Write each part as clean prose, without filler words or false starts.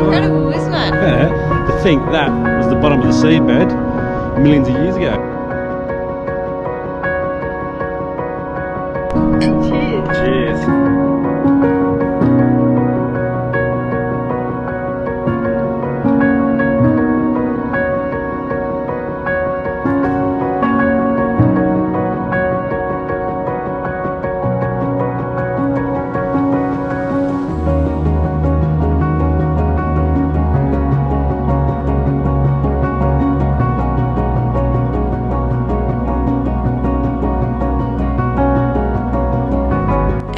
incredible, isn't it? Yeah, to think that was the bottom of the seabed millions of years ago. Cheers. Cheers.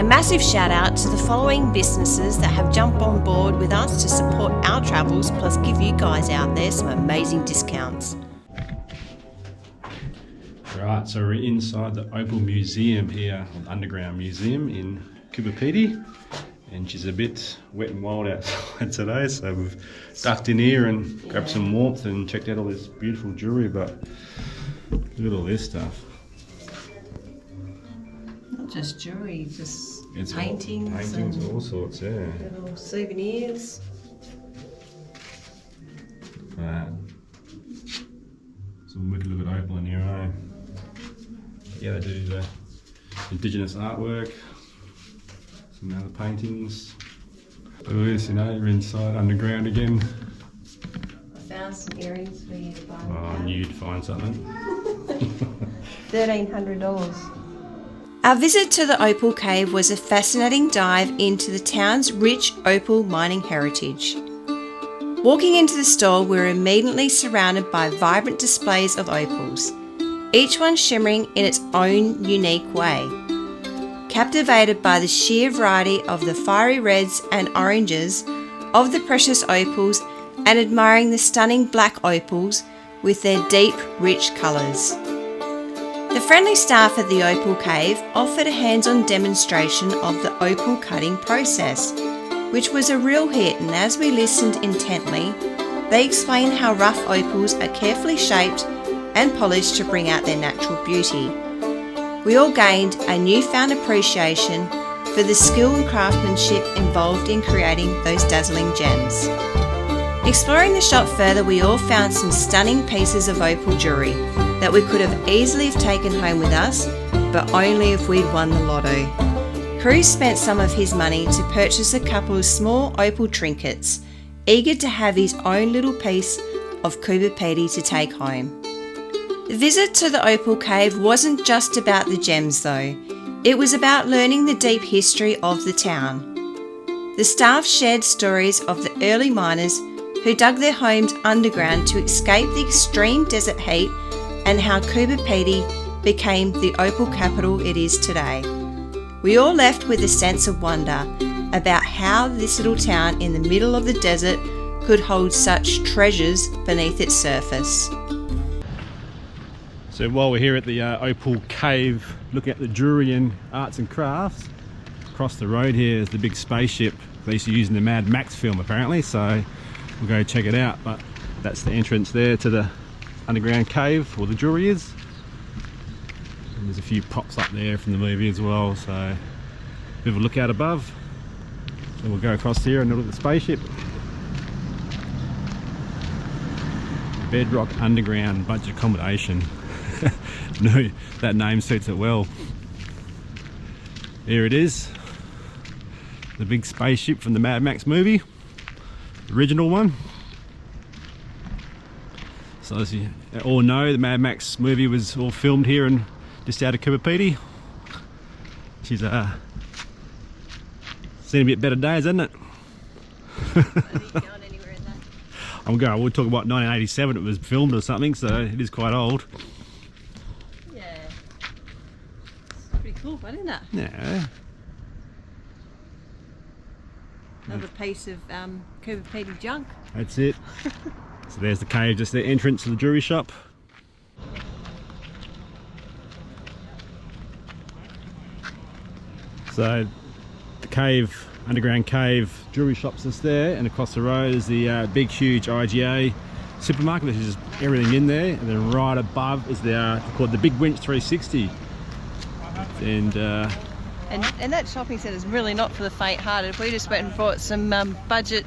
Massive shout out to the following businesses that have jumped on board with us to support our travels, plus give you guys out there some amazing discounts. Right, so we're inside the Opal Museum here, underground museum in Coober Pedy, and she's a bit wet and wild outside today, so we've ducked in here and grabbed some warmth and checked out all this beautiful jewellery. But look at all this stuff. Not just jewellery, just It's paintings and all sorts, yeah. little souvenirs. Right. Some wicked little Opal in here, eh? Yeah, they do the indigenous artwork, some other paintings. Look at this, you know, you're inside underground again. I found some earrings for you to buy. Oh, I knew you'd find something. $1,300. Our visit to the Opal Cave was a fascinating dive into the town's rich opal mining heritage. Walking into the store, we were immediately surrounded by vibrant displays of opals, each one shimmering in its own unique way. Captivated by the sheer variety of the fiery reds and oranges of the precious opals and admiring the stunning black opals with their deep, rich colours. The friendly staff at the Opal Cave offered a hands-on demonstration of the opal cutting process, which was a real hit, and as we listened intently, they explained how rough opals are carefully shaped and polished to bring out their natural beauty. We all gained a newfound appreciation for the skill and craftsmanship involved in creating those dazzling gems. Exploring the shop further, we all found some stunning pieces of opal jewellery that we could have easily have taken home with us, but only if we'd won the lotto. Cruz spent some of his money to purchase a couple of small opal trinkets, eager to have his own little piece of Coober Pedy to take home. The visit to the Opal Cave wasn't just about the gems though, it was about learning the deep history of the town. The staff shared stories of the early miners who dug their homes underground to escape the extreme desert heat, and how Coober Pedy became the opal capital it is today. We all left with a sense of wonder about how this little town in the middle of the desert could hold such treasures beneath its surface. So while we're here at the Opal Cave, looking at the jewellery and arts and crafts, across the road here is the big spaceship they used to use in the Mad Max film apparently, so we'll go check it out. But that's the entrance there to the underground cave where the jewellery is. And there's a few props up there from the movie as well, so a bit of a look out above. So we'll go across here and look at the spaceship. Bedrock Underground Budget Accommodation. No, that name suits it well. There it is, the big spaceship from the Mad Max movie, the original one. So as you all know, the Mad Max movie was all filmed here and just out of Coober Pedy. She's seen a bit better days, hasn't it? I'm going, we'll talk about 1987 it was filmed or something, so it is quite old. Yeah. It's pretty cool, isn't it? Yeah. Another piece of Coober Pedy junk. That's it. So there's the cave, just the entrance to the jewellery shop. So the cave, underground cave, jewellery shop's just there, and across the road is the big huge IGA supermarket, which is just everything in there, and then right above is the called the Big Winch 360. And that shopping centre is really not for the faint-hearted. We just went and bought some budget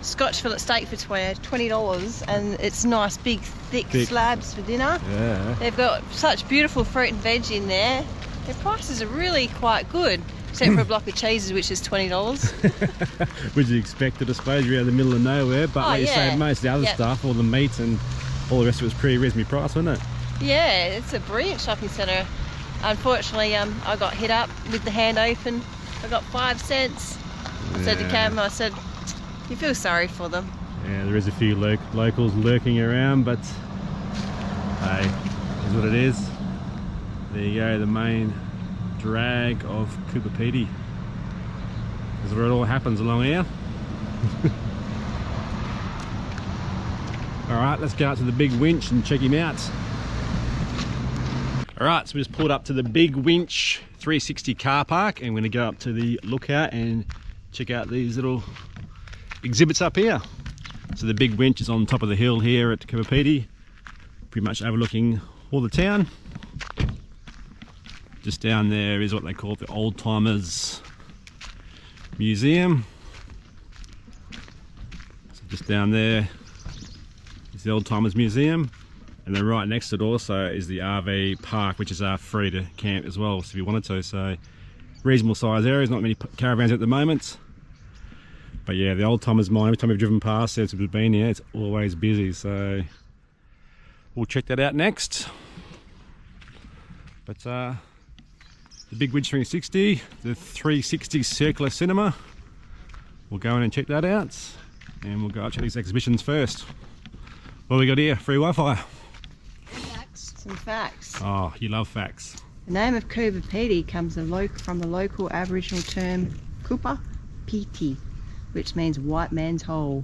Scotch fillet steak for $20, and it's nice big thick slabs for dinner. Yeah. They've got such beautiful fruit and veg in there. Their prices are really quite good, except for a block of cheeses, which is $20. Would you expect it? I suppose you're out in the middle of nowhere, but like you say, most of the other stuff, all the meat and all the rest of it was pretty reasonably priced, wasn't it? Yeah, it's a brilliant shopping centre. Unfortunately, I got hit up with the hand open. I got 5 cents. I said to Cam, I said, you feel sorry for them. Yeah, there is a few locals lurking around, but hey, is what it is. There you go, the main drag of Coober Pedy. This is where it all happens along here. Alright, let's go out to the big winch and check him out. Alright, so we just pulled up to the big winch 360 car park, and we're going to go up to the lookout and check out these little exhibits up here. So the big winch is on top of the hill here at Coober Pedy, pretty much overlooking all the town. Just down there is what they call the Old Timers Museum. So just down there is the Old Timers Museum, and then right next to it also is the RV park, which is free to camp as well, so if you wanted to. So reasonable size areas, not many caravans at the moment. But yeah, the Old Timers mine, every time we've driven past since we've been here, it's always busy, so we'll check that out next. But the big Winch 360, the 360 circular cinema, we'll go in and check that out, and we'll go up to these exhibitions first. What we got here? Free Wi-Fi. Some facts. Oh, you love facts. The name of Coober Pedy comes from the local Aboriginal term Coober Pedy, which means white man's hole.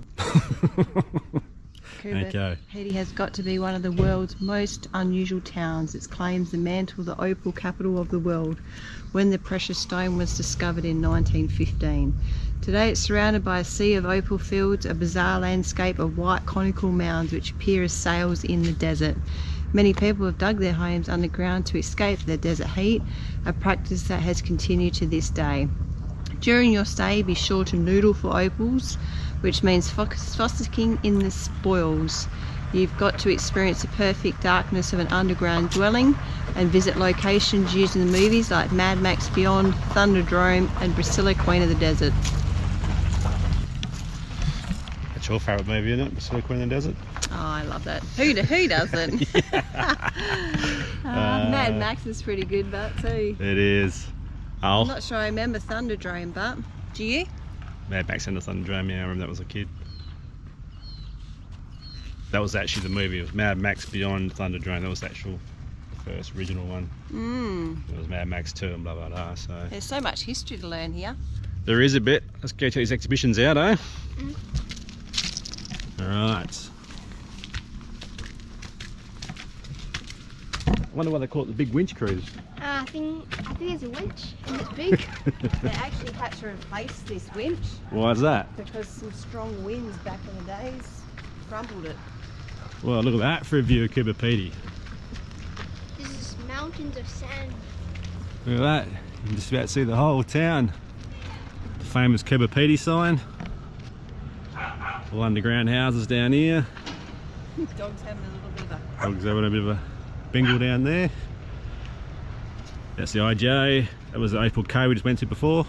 Coober Pedy has got to be one of the world's most unusual towns. It claims the mantle, the opal capital of the world, when the precious stone was discovered in 1915. Today it's surrounded by a sea of opal fields, a bizarre landscape of white conical mounds which appear as sails in the desert. Many people have dug their homes underground to escape the desert heat, a practice that has continued to this day. During your stay, be sure to noodle for opals, which means frolicking in the spoils. You've got to experience the perfect darkness of an underground dwelling and visit locations used in the movies like Mad Max Beyond, Thunderdome and Priscilla, Queen of the Desert. That's your favourite movie, isn't it? Priscilla, Queen of the Desert? Oh, I love that. Who doesn't? Mad Max is pretty good, but too. It is. I'm not sure I remember Thunderdome, but do you? Mad Max and the Thunderdome, yeah, I remember that was a kid. That was actually the movie. It was Mad Max Beyond Thunderdome. That was the actual first original one. It was Mad Max 2 and blah blah blah. So there's so much history to learn here. There is a bit. Let's go check these exhibitions out, eh? Alright. I wonder why they call it the Big Winch Cruise. I think it's a winch and it's big. They actually had to replace this winch. Why is that? Because some strong winds back in the days crumbled it. Well, look at that for a view of Coober Pedy. This is mountains of sand. Look at that. You can just about see the whole town. The famous Coober Pedy sign. All underground houses down here. Dog's having a bit of a bingle down there. That's the IJ. That was the Opal Cave we just went to before.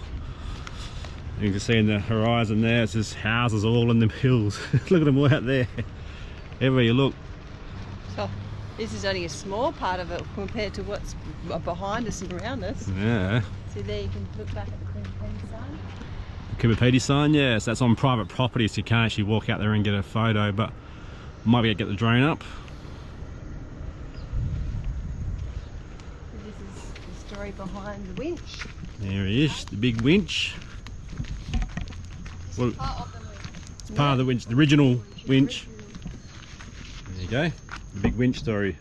And you can see in the horizon there, it's just houses all in the hills. Look at them all out there. Everywhere you look. So this is only a small part of it compared to what's behind us and around us. Yeah. See there, you can look back at the Coober Pedy sign. The Coober Pedy sign, yes, that's on private property, so you can't actually walk out there and get a photo, but might be able to get the drone up. This is the story behind the winch. There he is, the big winch. Well, it's part of the winch, the original winch. There you go, the big winch story.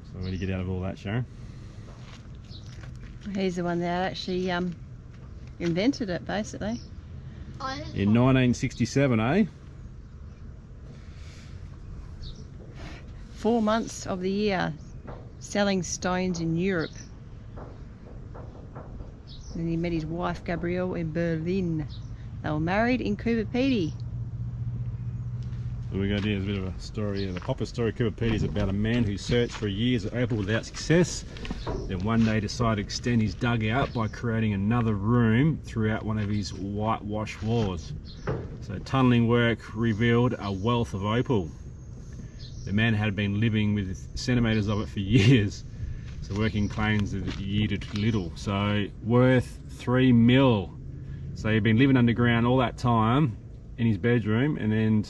So what do you get out of all that, Sharon? He's the one that actually invented it, basically. In 1967, eh? 4 months of the year selling stones in Europe. And he met his wife Gabrielle in Berlin. They were married in Coober Pedy. What we got here is a bit of a story. The popular story of Coober Pedy is about a man who searched for years at Opal without success. Then one day decided to extend his dugout by creating another room throughout one of his whitewashed walls. So tunnelling work revealed a wealth of opal. The man had been living with centimetres of it for years. So working claims that it yielded little. So worth 3 mil. So he'd been living underground all that time in his bedroom, and then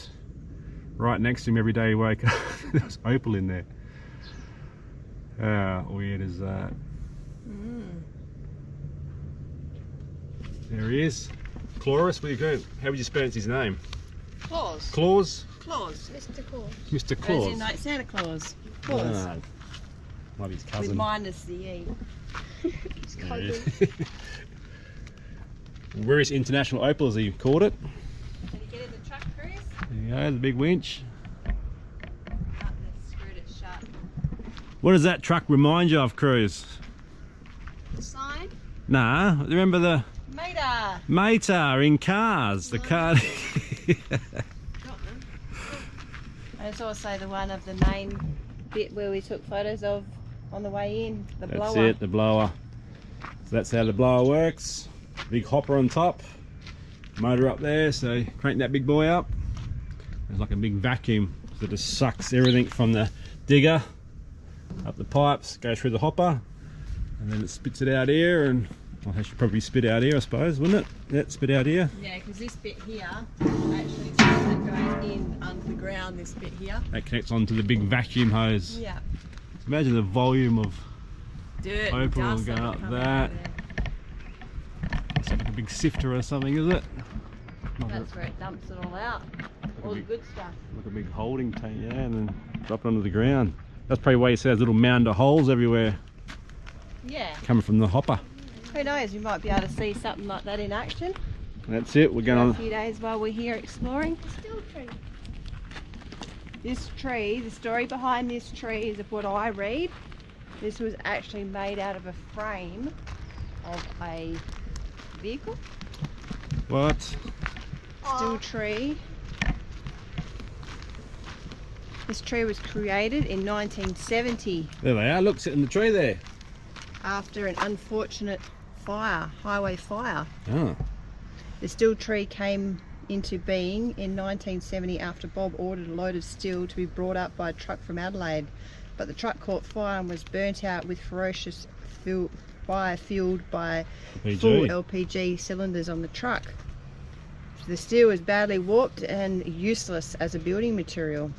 right next to him every day he woke up, there's opal in there. How weird is that? There he is. Claus, what do you go? How would you pronounce his name? Claus. Claus? Claus. Mr. Claus. Mr. As Claus. in like Santa Claus. Claus. Ah, might be his With cousin. minus the E. It's There he cousin. is. Where's International Opal, as he called it? Can you get in the truck, Chris? There you go, the big winch. Oh, they've screwed it shut. What does that truck remind you of, Cruz? Sign. Nah, remember the Mater! Mater in Cars, the car. And it's also the one of the main bit where we took photos of on the way in, the blower. That's it, the blower. So that's how the blower works. Big hopper on top, motor up there, so crank that big boy up. There's like a big vacuum that just sucks everything from the digger up the pipes, goes through the hopper, and then it spits it out here, and well, it should probably spit out here, I suppose, wouldn't it? Yeah, spit out here. Yeah, because this bit here actually goes in underground, this bit here. That connects onto the big vacuum hose. Yeah. Imagine the volume of Dirt and opal dust going that up would come that. out of there. It's like a big sifter or something, is it? Like That's where it dumps it all out. All the good stuff. like a big holding tank, yeah, and then drop it onto the ground. That's probably why you see those little mound of holes everywhere Yeah. coming from the hopper. Who knows, we might be able to see something like that in action That's it, we're for going a on. few days while we're here exploring. Still tree. This tree, the story behind this tree is of what I read. This was actually made out of a frame of a vehicle, What? still tree. This tree was created in 1970 There they are, look, sitting in the tree there. after an unfortunate fire, highway fire. Oh, The steel tree came into being in 1970 after Bob ordered a load of steel to be brought up by a truck from Adelaide, but the truck caught fire and was burnt out with ferocious fire fueled by full LPG cylinders on the truck. The steel was badly warped and useless as a building material.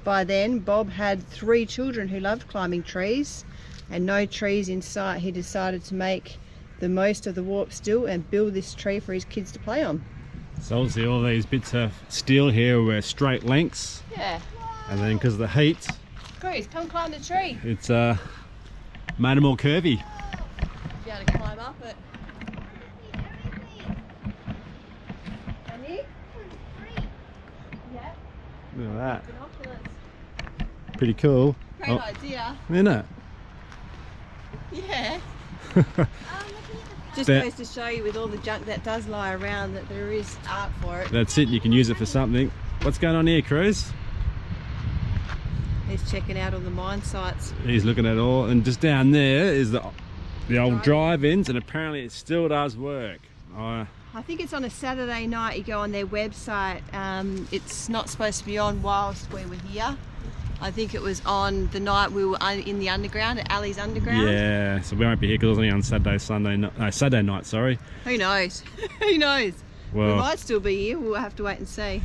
By then, Bob had 3 children who loved climbing trees and no trees in sight. He decided to make the most of the warped steel and build this tree for his kids to play on. so obviously all these bits of steel here were straight lengths, Yeah. and then because of the heat, Chris, come climb the tree. it's made it more curvy. Be able to climb up it. Can you? Yeah. Look at that, Binoculars. pretty cool. Great idea. Isn't it? Yeah. Just That- goes to show you with all the junk that does lie around that there is art for it. That's it, you can use it for something. What's going on here, Cruz? He's checking out all the mine sites. He's looking at it all, and just down there is the old drive-ins, and apparently it still does work. I think it's on a Saturday night. You go on their website. It's not supposed to be on whilst we were here. I think it was on the night we were in the underground, at Ali's Underground. Yeah, so we won't be here because it was only on Saturday night, sorry. Who knows? Who knows? We Well, might still be here. We'll have to wait and see.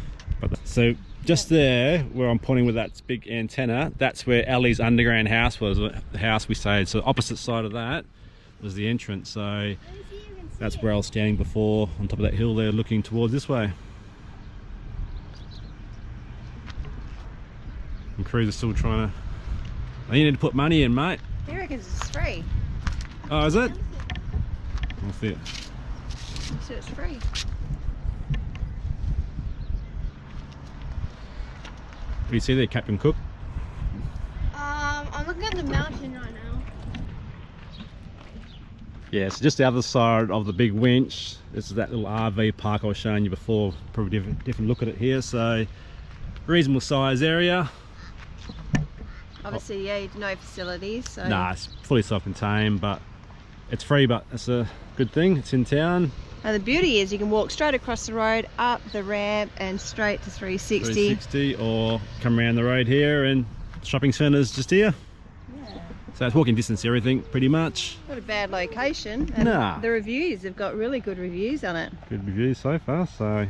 so just there, where I'm pointing with that big antenna, that's where Ali's underground house was, the house we stayed. So opposite side of that was the entrance. So that's where I was standing before, on top of that hill there, looking towards this way. And Cruz is still trying to... You need to put money in, mate. He reckons it's free. Oh, is it? What's it? He said it's free. What do you see there, Captain Cook? I'm looking at the mountain right now. Yeah, so just the other side of the big Winch. This is that little RV park I was showing you before. Probably different look at it here. So reasonable size area. Obviously, yeah, no facilities. So. Nah, it's fully self-contained, but it's free, but it's a good thing. It's in town. And the beauty is you can walk straight across the road, up the ramp and straight to 360. 360, or come around the road here, and shopping centre's just here. Yeah. So it's walking distance, everything pretty much. Not a bad location. And Nah. the reviews, they've got really good reviews on it. Good reviews so far, so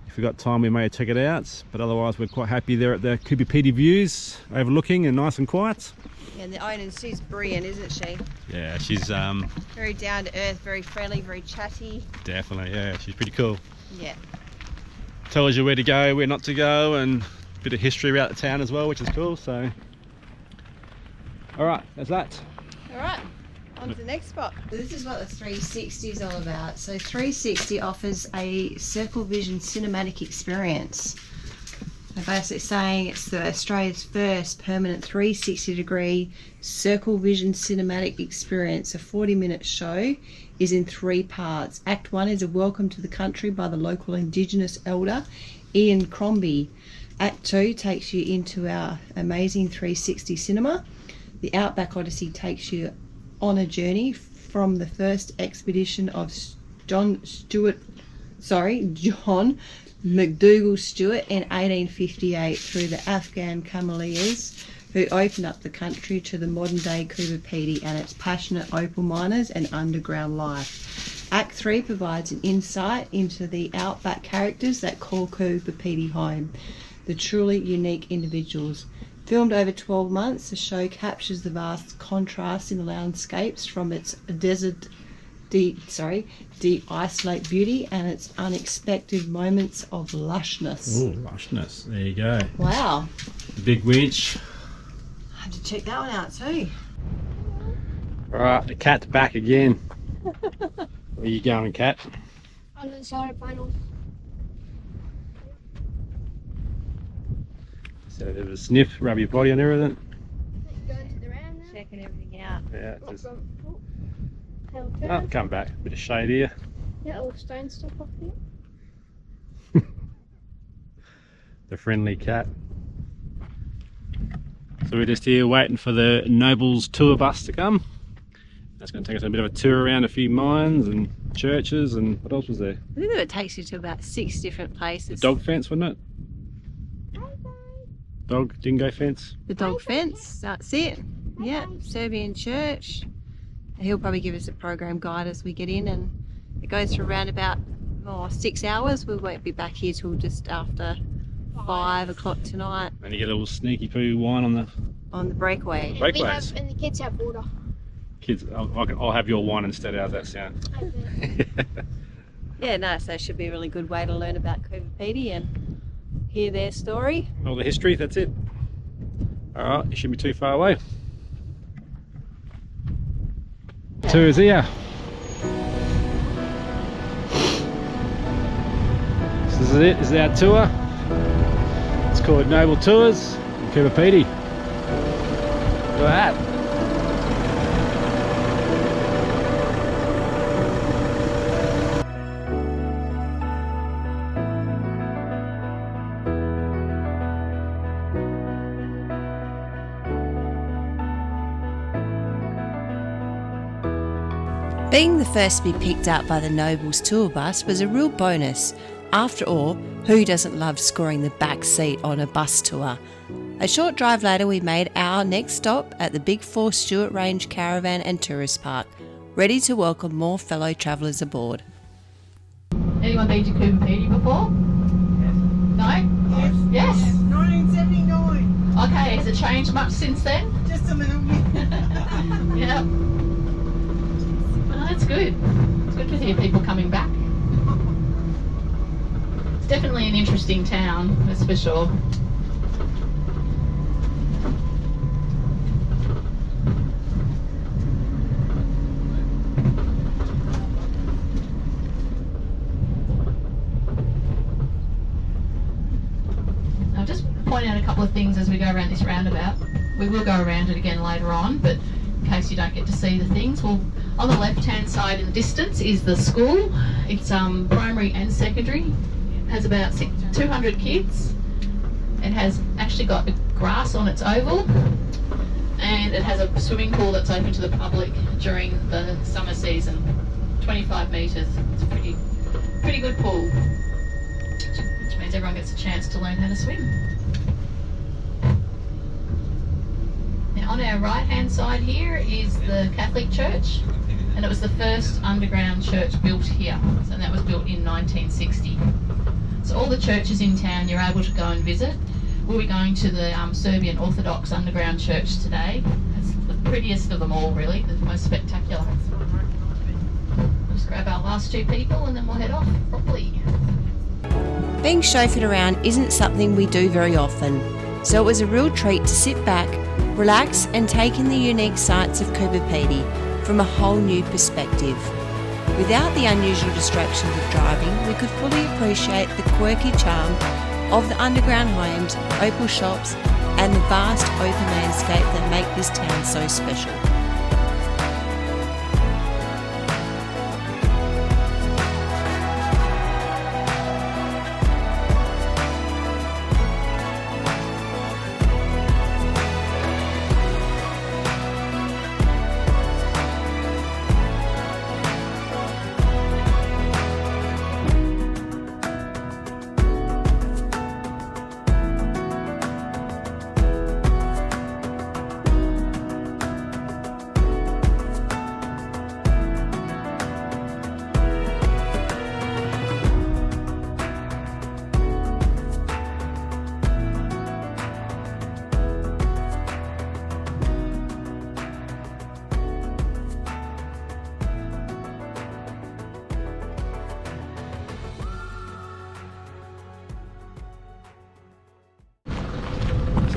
if we've got time we may check it out, but otherwise we're quite happy there at the Coober Pedy views, overlooking and nice and quiet. Yeah, and the owner, she's brilliant, isn't she? Yeah, she's Very down to earth, very friendly, very chatty. definitely, yeah, she's pretty cool. Yeah. Tells you where to go, where not to go, and a bit of history about the town as well, which is cool. So alright, that's that. Alright, on to the next spot. This is what the 360 is all about. So 360 offers a circle vision cinematic experience. They're basically saying it's the Australia's first permanent 360 degree circle vision cinematic experience. A 40-minute show is in 3 parts. Act 1 is a welcome to the country by the local Indigenous elder Ian Crombie. Act 2 takes you into our amazing 360 cinema. The Outback Odyssey takes you on a journey from the first expedition of John McDougall Stewart in 1858 through the Afghan Cameleers who opened up the country to the modern day Coober Pedy and its passionate opal miners and underground life. Act 3 provides an insight into the outback characters that call Coober Pedy home, the truly unique individuals. Filmed over 12 months, the show captures the vast contrast in the landscapes from its deep isolate beauty and its unexpected moments of lushness. Ooh, lushness. There you go. Wow. The big Winch. I have to check that one out too. Alright, the cat's back again. Where you going, cat? On the solar panel. So a bit of a sniff, rub your body and everything. Going to the round now. Checking everything out. Yeah, just Hell, oh, come back. Bit of shade here. yeah, all stone stuff up here. The friendly cat. So we're just here waiting for the Nobles tour bus to come. That's going to take us a bit of a tour around a few mines and churches, and what else was there? I think that it takes you to about 6 different The places. dog fence, wasn't it? Dog, dingo fence. The dog fence, that's it. Yeah, Serbian church. He'll probably give us a program guide as we get in, and it goes for around about 6 hours. We won't be back here till just after 5 o'clock tonight And you get a little sneaky poo wine on the on the breakaway. Breakaways. And the kids have water. Kids. I'll have your wine instead. How's that sound? Yeah, no, so it should be a really good way to learn about Coober Pedy and hear their story. All the history, that's it. Alright, you shouldn't be too far away. Tour's here. This is it, this is our tour. It's called Noble Tours in Coober Pedy. Look at that. Being the first to be picked up by the Nobles tour bus was a real bonus. After all, who doesn't love scoring the back seat on a bus tour? A short drive later, we made our next stop at the Big 4 Stewart Range Caravan and Tourist Park, ready to welcome more fellow travellers aboard. Anyone been to Coober Pedy before? No? Yes. 1979. Okay, has it changed much since then? Just a little bit. Yeah. Well, that's good. It's good to hear people coming back. It's definitely an interesting town, that's for sure. I'll just point out a couple of things as we go around this roundabout. We will go around it again later on, but case you don't get to see the things. Well, on the left-hand side in the distance is the school. It's primary and secondary. It has about 200 kids. It has actually got grass on its oval, and it has a swimming pool that's open to the public during the summer season. 25 metres. It's a pretty good pool, which means everyone gets a chance to learn how to swim. Now on our right hand side here is the Catholic Church, and it was the first underground church built here, and that was built in 1960. So all the churches in town you're able to go and visit. We'll be going to the Serbian Orthodox underground church today. It's the prettiest of them all, really, the most spectacular. We'll just grab our last two people and then we'll head off properly. Being chauffeured around isn't something we do very often, so it was a real treat to sit back, relax and take in the unique sights of Coober Pedy from a whole new perspective. Without the unusual distractions of driving, we could fully appreciate the quirky charm of the underground homes, Opal shops and the vast open landscape that make this town so special.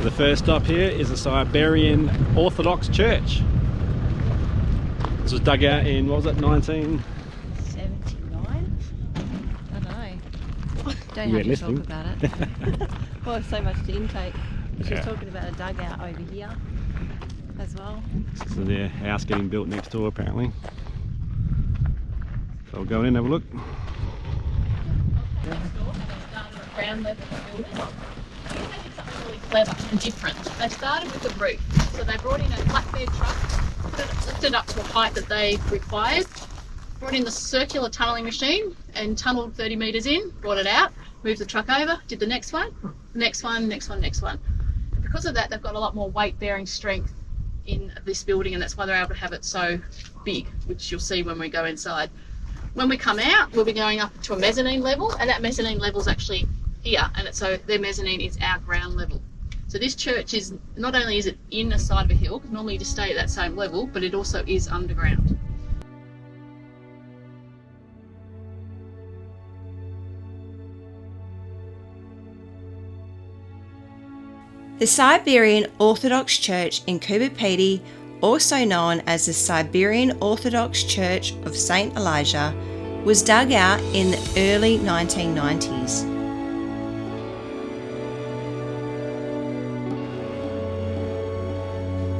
The first stop here is the Serbian Orthodox Church. This was dug out in, what was it, 79? I don't know. Don't have to talk about it. Well, there's so much to intake. She was talking about a dugout over here as well. So their house getting built next door apparently. So we'll go in and have a look. Ground level building. Really clever and different. They started with the roof, so they brought in a flatbed truck, lifted up to a height that they required, brought in the circular tunnelling machine and tunnelled 30 metres in, brought it out, moved the truck over, did the next one, next one. And because of that, they've got a lot more weight bearing strength in this building, and that's why they're able to have it so big, which you'll see when we go inside. When we come out, we'll be going up to a mezzanine level, and that mezzanine level is actually here, and so their mezzanine is our ground level. So this church is, not only is it in the side of a hill, because normally you just stay at that same level, but it also is underground. The Serbian Orthodox Church in Coober Pedy, also known as the Serbian Orthodox Church of St. Elijah, was dug out in the early 1990s.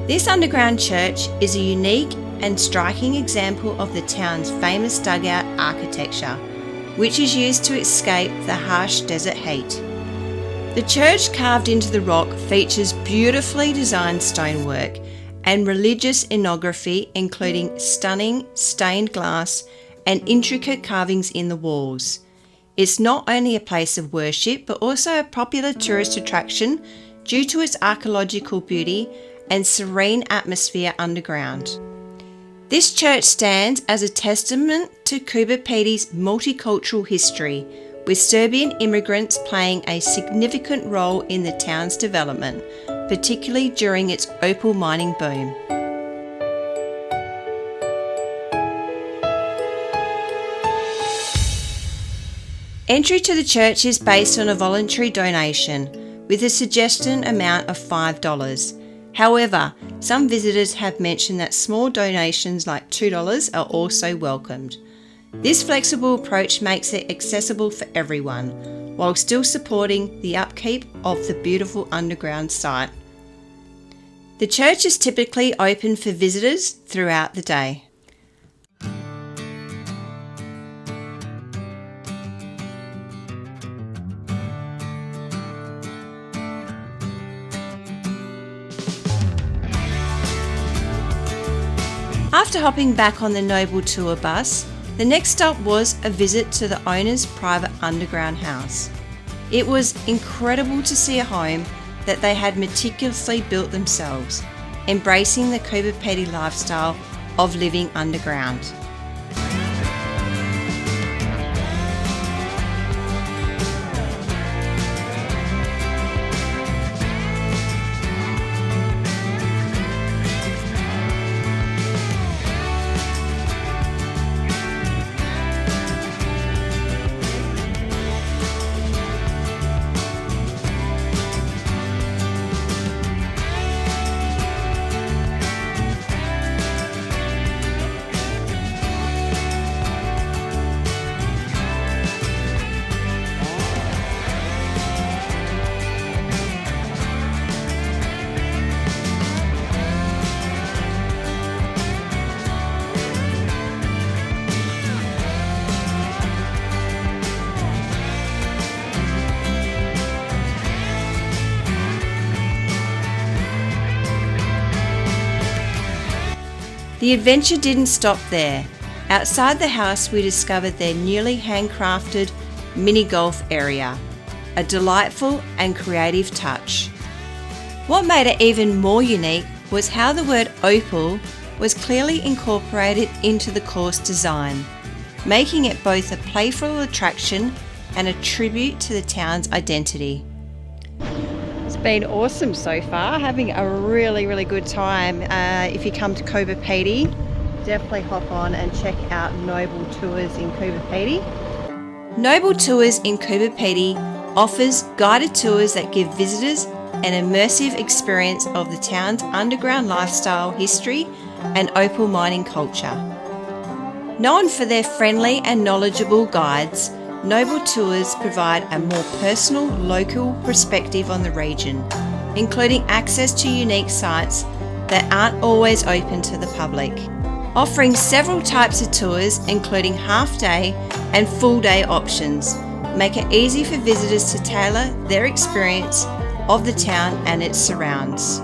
This underground church is a unique and striking example of the town's famous dugout architecture, which is used to escape the harsh desert heat. The church carved into the rock features beautifully designed stonework and religious iconography, including stunning stained glass and intricate carvings in the walls. It's not only a place of worship, but also a popular tourist attraction due to its archaeological beauty and serene atmosphere underground. This church stands as a testament to Coober Pedy's multicultural history, with Serbian immigrants playing a significant role in the town's development, particularly during its opal mining boom. Entry to the church is based on a voluntary donation, with a suggested amount of $5. However, some visitors have mentioned that small donations like $2 are also welcomed. This flexible approach makes it accessible for everyone, while still supporting the upkeep of the beautiful underground site. The church is typically open for visitors throughout the day. After hopping back on the Noble tour bus, the next stop was a visit to the owner's private underground house. It was incredible to see a home that they had meticulously built themselves, embracing the Coober Pedy lifestyle of living underground. The adventure didn't stop there. Outside the house, we discovered their newly handcrafted mini golf area, a delightful and creative touch. What made it even more unique was how the word Opal was clearly incorporated into the course design, making it both a playful attraction and a tribute to the town's identity. It's been awesome so far, having a really good time. If you come to Coober Pedy, definitely hop on and check out Noble Tours in Coober Pedy. Noble Tours in Coober Pedy offers guided tours that give visitors an immersive experience of the town's underground lifestyle, history and opal mining culture. Known for their friendly and knowledgeable guides, Noble Tours provide a more personal, local perspective on the region, including access to unique sites that aren't always open to the public. Offering several types of tours, including half-day and full-day options, make it easy for visitors to tailor their experience of the town and its surrounds.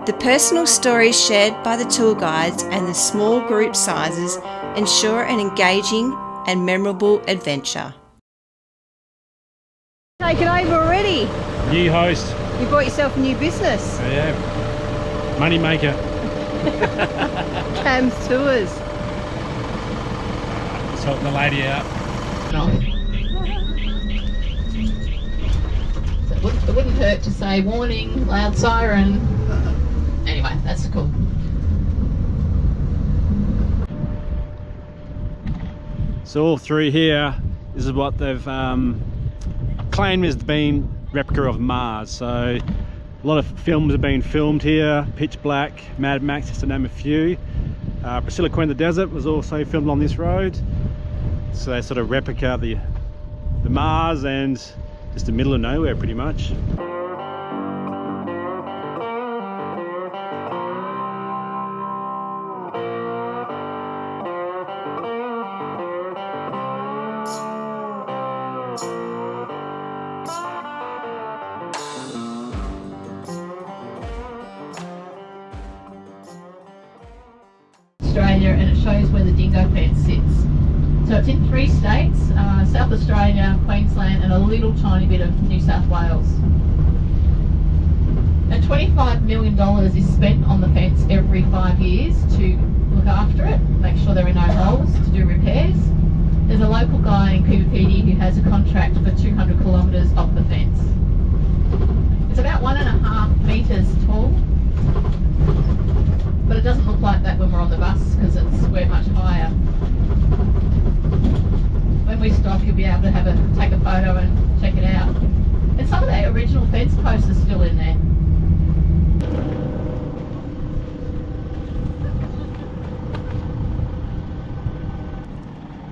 The personal stories shared by the tour guides and the small group sizes ensure an engaging and memorable adventure. Taken over already. New host. You bought yourself a new business. I have. Money maker. Cam's Tours. Just helping the lady out. So it wouldn't hurt to say warning, loud siren. Anyway, that's cool. So all through here, this is what they've claimed as being replica of Mars. So a lot of films have been filmed here. Pitch Black, Mad Max, just to name a few. Priscilla Queen of the Desert was also filmed on this road. So they sort of replica the Mars and just the middle of nowhere pretty much. Australia, and it shows where the Dingo fence sits. So it's in 3 states, South Australia, Queensland and a little tiny bit of New South Wales. Now $25 million is spent on the fence every 5 years to look after it, make sure there are no holes, to do repairs. There's a local guy in Coober Pedy who has a contract for 200 kilometres of the fence. It's about 1.5 metres tall. But it doesn't look like that when we're on the bus because we're much higher. When we stop, you'll be able to take a photo and check it out. And some of the original fence posts are still in there.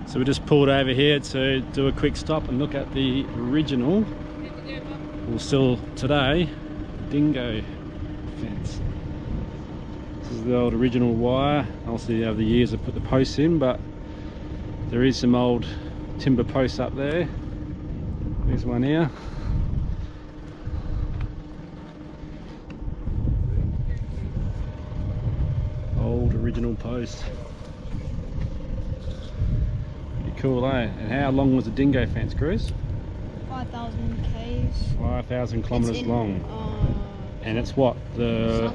So we just pulled over here to do a quick stop and look at the original, well still today, Dingo fence. This is the old original wire. Obviously over the years I put the posts in, but there is some old timber posts up there. There's one here. Old original post. Pretty cool, eh? And how long was the Dingo fence, Cruz? 5,000 k's. 5,000 kilometres long. And it's what? The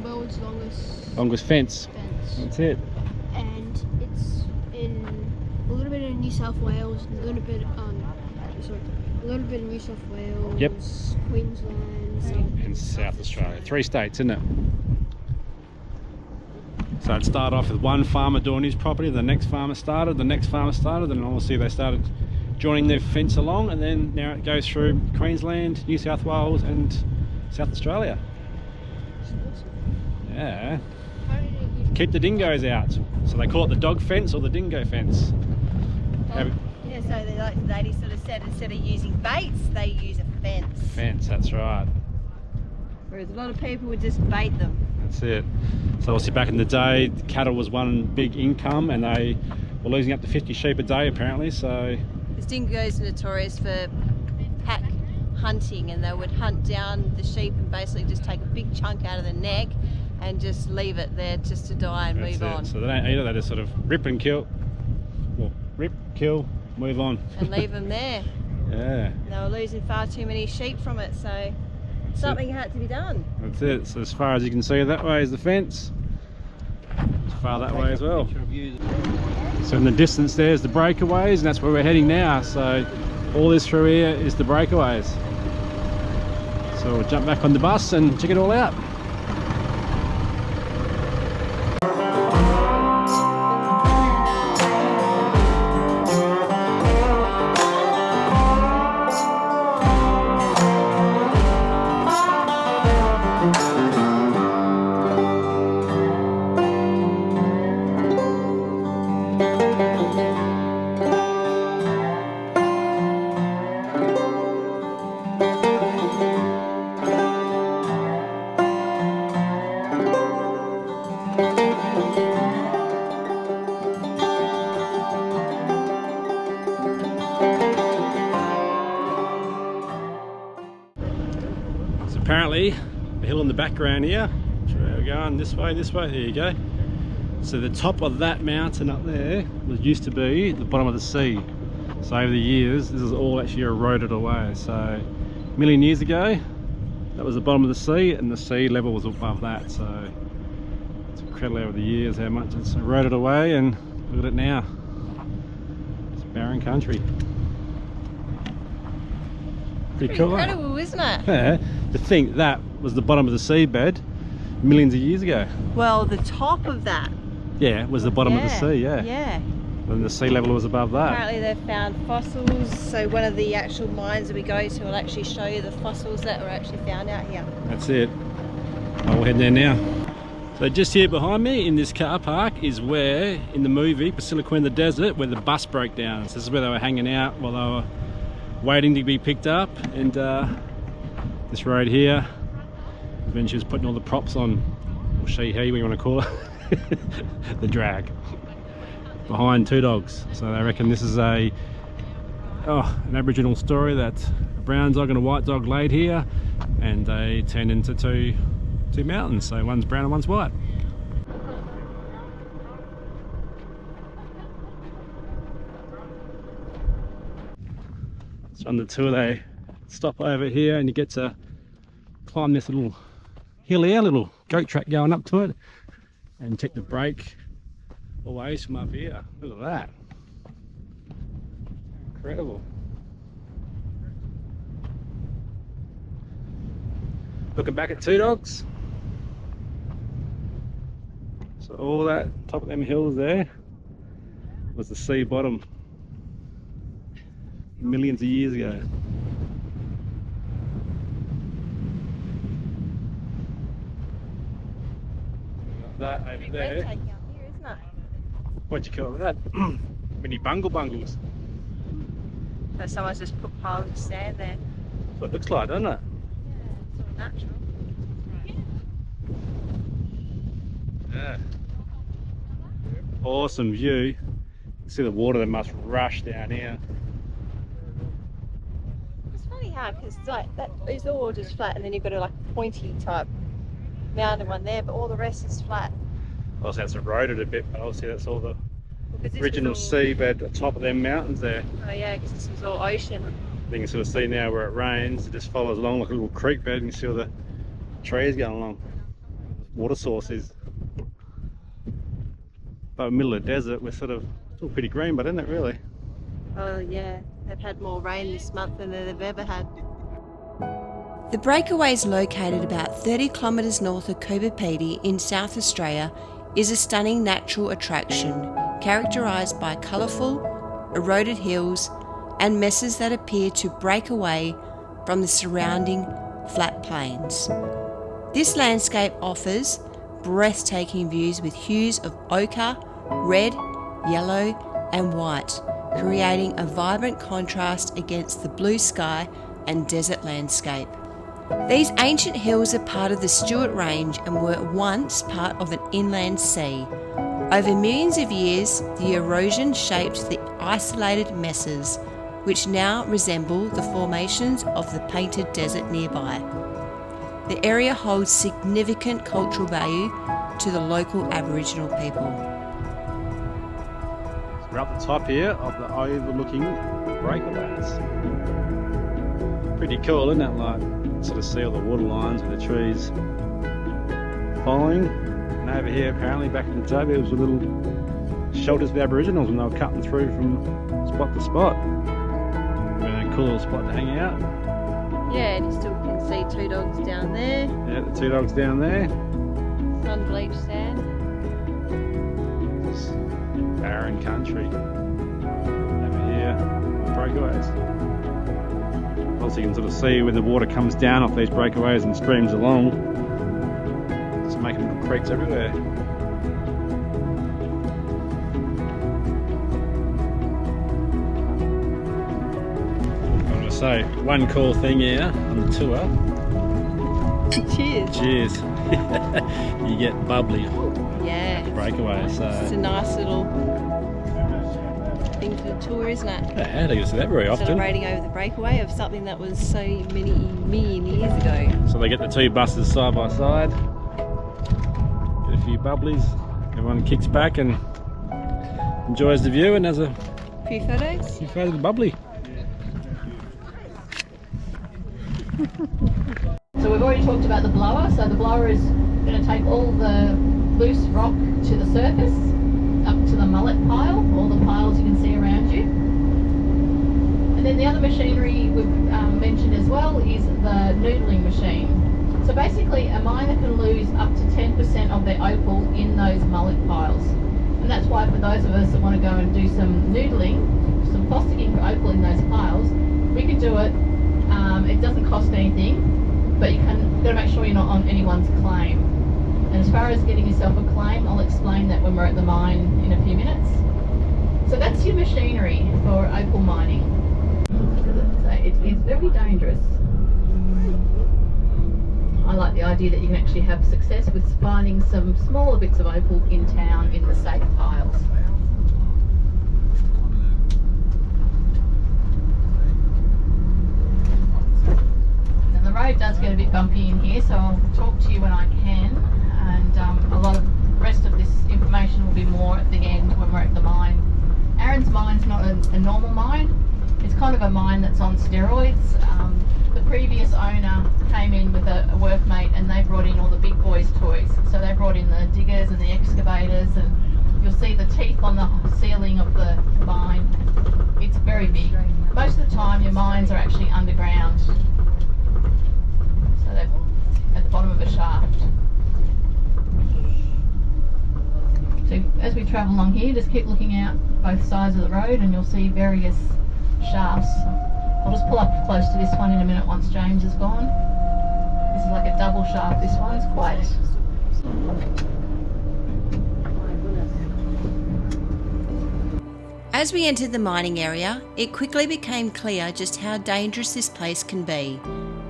World's longest fence. That's it. And it's in a little bit of New South Wales, a little bit in New South Wales. Yep. Queensland. And South Australia. 3 states, isn't it? So it started off with one farmer doing his property, the next farmer started, and obviously they started joining their fence along, and then now it goes through Queensland, New South Wales and South Australia. Yeah. Keep the dingoes out. So they call it the dog fence or the dingo fence. Yeah, so like the lady sort of said, instead of using baits, they use a fence. Fence, that's right. Whereas a lot of people would just bait them. That's it. So obviously back in the day, cattle was one big income, and they were losing up to 50 sheep a day apparently, so... Because dingoes are notorious for pack hunting, and they would hunt down the sheep and basically just take a big chunk out of the neck and just leave it there just to die and move on. So they don't eat it, they just sort of rip and kill. Well, rip, kill, move on. And leave them there. Yeah. And they were losing far too many sheep from it, so something had to be done. That's it. So as far as you can see, that way is the fence. As far that way as well. So in the distance there's the Breakaways, and that's where we're heading now. So all this through here is the Breakaways. So we'll jump back on the bus and check it all out. Apparently, a hill in the background here. So we're going this way, there you go. So the top of that mountain up there used to be the bottom of the sea. So over the years, this is all actually eroded away. So a million years ago, that was the bottom of the sea, and the sea level was above that. So it's incredible over the years how much it's eroded away, and look at it now. It's barren country. Pretty cool, Incredible, isn't it? Yeah, to think that was the bottom of the seabed millions of years ago. Well, the top of that. Yeah, it was the bottom of the sea, yeah. Yeah. And the sea level was above that. Apparently they've found fossils, so one of the actual mines that we go to will actually show you the fossils that were actually found out here. That's it. I'll head there now. So just here behind me in this car park is where, in the movie Basilica in the Desert, where the bus broke down. So this is where they were hanging out while they were waiting to be picked up, and this road here, when she was putting all the props on, or she, he, what you want to call it, the drag, behind two dogs. So they reckon this is an Aboriginal story that a brown dog and a white dog laid here, and they turned into two mountains. So one's brown and one's white. So on the tour they stop over here, and you get to climb this little hill here, little goat track going up to it, and check the brake always from up here. Look at that. Incredible. Looking back at two dogs. So all that top of them hills there was the sea bottom millions of years ago. That over there. Breathtaking up here, isn't it? What'd you call that? Mini bungles. So someone's just put piles of sand there. That's what it looks like, doesn't it? Yeah, it's all natural. that. Awesome view. You can see the water that must rush down here. It's funny how, because like that is all just flat, and then you've got a like pointy type mountain one there, but all the rest is flat. Also, that's eroded a bit, but obviously that's all the Because this original was all, seabed at the top of them mountains there. oh yeah, because this was all ocean. You can sort of see now where it rains, it just follows along like a little creek bed, and you see all the trees going along. Water sources. But in the middle of the desert, we're sort of still pretty green, but isn't it really? Oh yeah, they've had more rain this month than they've ever had. The Breakaways, located about 30 kilometres north of Coober Pedy in South Australia, is a stunning natural attraction characterised by colourful, eroded hills and mesas that appear to break away from the surrounding flat plains. This landscape offers breathtaking views with hues of ochre, red, yellow and white, creating a vibrant contrast against the blue sky and desert landscape. These ancient hills are part of the Stuart Range and were once part of an inland sea. Over millions of years, the erosion shaped the isolated mesas, which now resemble the formations of the painted desert nearby. The area holds significant cultural value to the local Aboriginal people. So we're up the top here of the overlooking Breakaways. Pretty cool, isn't it? Like, sort of see all the water lines with the trees following. And over here, apparently back in the day, there was a little shelters for Aboriginals when they were cutting through from spot to spot. And a cool little spot to hang out. Yeah, and you still can see two dogs down there. Yeah, the two dogs down there. Sun-bleached sand. It's barren country. Over here, Breakaways. Also, you can sort of see when the water comes down off these breakaways and streams along. It's making little creeks everywhere. I'm going to say one cool thing here on the tour. Cheers. Cheers. You get bubbly Yeah. breakaway. So It's a nice little thing for the tour, isn't it? I don't get to see that very often. Celebrating over the breakaway of something that was so many million years ago. So they get the two buses side by side, get a few bubblies, everyone kicks back and enjoys the view, and there's a Few photos. few photos of the bubbly. So we've already talked about the blower. So the blower is going to take all the loose rock to the surface, up to the mullet pile, all the piles you can see around you. And then the other machinery we've mentioned as well is the noodling machine. So basically a miner can lose up to 10% of their opal in those mullet piles. And that's why for those of us that want to go and do some noodling, some fossicking for opal in those piles, we can do it. It doesn't cost anything, but you've got to make sure you're not on anyone's claim. And as far as getting yourself a claim, I'll explain that when we're at the mine in a few minutes. So that's your machinery for opal mining. So it is very dangerous. I like the idea that you can actually have success with finding some smaller bits of opal in town in the safe piles. Now the road does get a bit bumpy in here, so I'll talk to you when I can, and a lot of the rest of this information will be more at the end when we're at the mine. Aaron's mine's not a normal mine. It's kind of a mine that's on steroids. The previous owner came in with a workmate and they brought in all the big boys' toys. So they brought in the diggers and the excavators, and you'll see the teeth on the ceiling of the mine. It's very big. Most of the time your mines are actually underground. So they're at the bottom of a shaft. So as we travel along here, just keep looking out both sides of the road and you'll see various shafts. I'll just pull up close to this one in a minute once James is gone. This is like a double shaft, this one's quite... As we entered the mining area, it quickly became clear just how dangerous this place can be.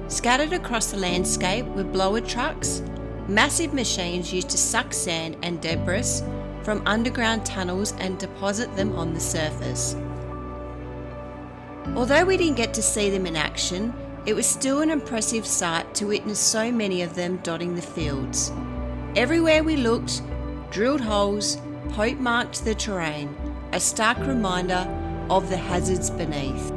Scattered across the landscape were blower trucks, massive machines used to suck sand and debris from underground tunnels and deposit them on the surface. Although we didn't get to see them in action, it was still an impressive sight to witness so many of them dotting the fields. Everywhere we looked, drilled holes poke-marked the terrain, a stark reminder of the hazards beneath.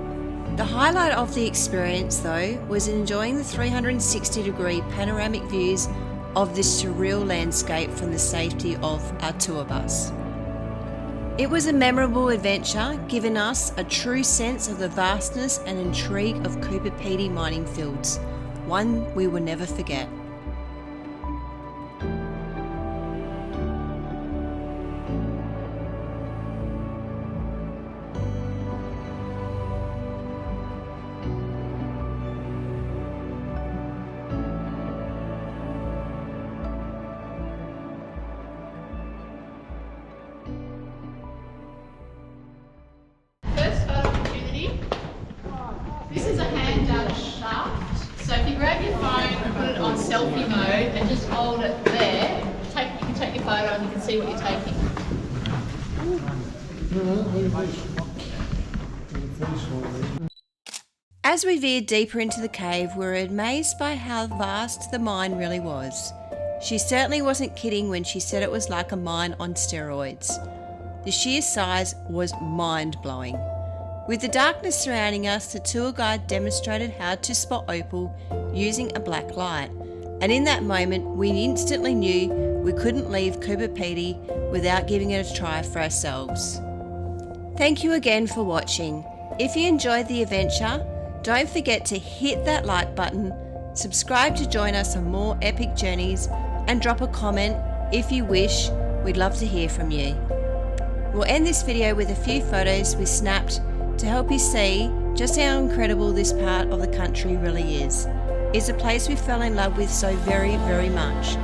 The highlight of the experience, though, was enjoying the 360-degree panoramic views of this surreal landscape from the safety of our tour bus. It was a memorable adventure, giving us a true sense of the vastness and intrigue of Coober Pedy mining fields, one we will never forget. First photo opportunity. This is a hand dug shaft. So if you grab your phone and put it on selfie mode and just hold it there, you can take your photo and you can see what you're taking. As we veered deeper into the cave, we were amazed by how vast the mine really was. She certainly wasn't kidding when she said it was like a mine on steroids. The sheer size was mind-blowing. With the darkness surrounding us, the tour guide demonstrated how to spot Opal using a black light. And in that moment, we instantly knew we couldn't leave Coober Pedy without giving it a try for ourselves. Thank you again for watching. If you enjoyed the adventure, don't forget to hit that like button, subscribe to join us on more epic journeys, and drop a comment if you wish. We'd love to hear from you. We'll end this video with a few photos we snapped to help you see just how incredible this part of the country really is. It's a place we fell in love with so very, very much.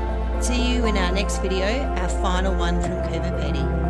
See you in our next video, our final one from Coober Pedy.